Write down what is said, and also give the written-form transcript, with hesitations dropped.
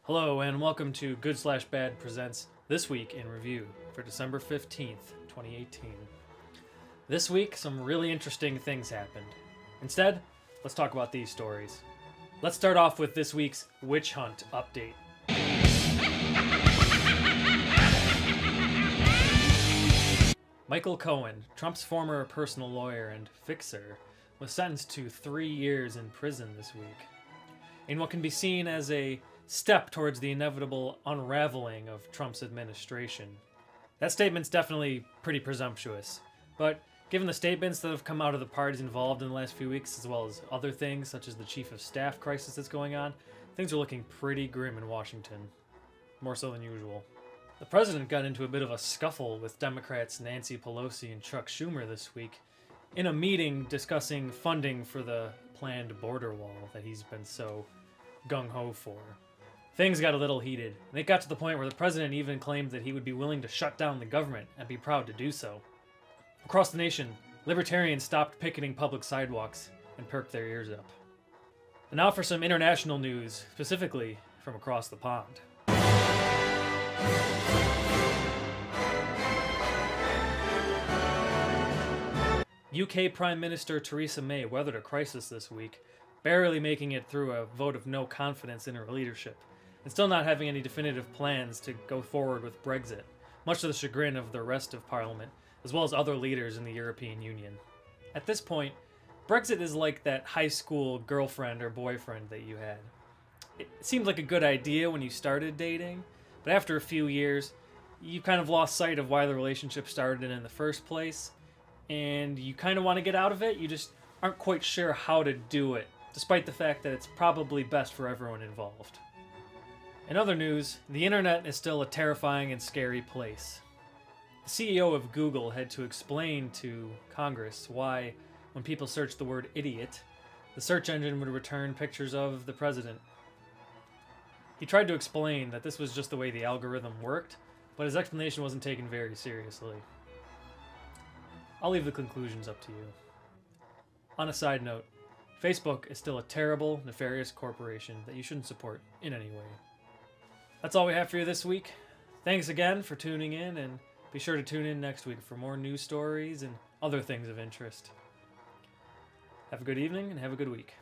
Hello and welcome to GoodSlashBad presents This Week in Review for December 15th, 2018. This week, some really interesting things happened. Instead, let's talk about these stories. Let's start off with this week's witch hunt update. Michael Cohen, Trump's former personal lawyer and fixer, was sentenced to 3 years in prison this week, in what can be seen as a step towards the inevitable unraveling of Trump's administration. That statement's definitely pretty presumptuous, but given the statements that have come out of the parties involved in the last few weeks, as well as other things such as the chief of staff crisis that's going on, things are looking pretty grim in Washington. More so than usual. The president got into a bit of a scuffle with Democrats Nancy Pelosi and Chuck Schumer this week in a meeting discussing funding for the planned border wall that he's been so gung-ho for. Things got a little heated, and it got to the point where the president even claimed that he would be willing to shut down the government and be proud to do so. Across the nation, libertarians stopped picketing public sidewalks and perked their ears up. And now for some international news, specifically from across the pond. UK Prime Minister Theresa May weathered a crisis this week, barely making it through a vote of no confidence in her leadership, and still not having any definitive plans to go forward with Brexit, much to the chagrin of the rest of Parliament, as well as other leaders in the European Union. At this point, Brexit is like that high school girlfriend or boyfriend that you had. It seemed like a good idea when you started dating, but after a few years, you kind of lost sight of why the relationship started in the first place, and you kind of want to get out of it, you just aren't quite sure how to do it, despite the fact that it's probably best for everyone involved. In other news, the internet is still a terrifying and scary place. The CEO of Google had to explain to Congress why, when people searched the word idiot, the search engine would return pictures of the president. He tried to explain that this was just the way the algorithm worked, but his explanation wasn't taken very seriously. I'll leave the conclusions up to you. On a side note, Facebook is still a terrible, nefarious corporation that you shouldn't support in any way. That's all we have for you this week. Thanks again for tuning in, and be sure to tune in next week for more news stories and other things of interest. Have a good evening and have a good week.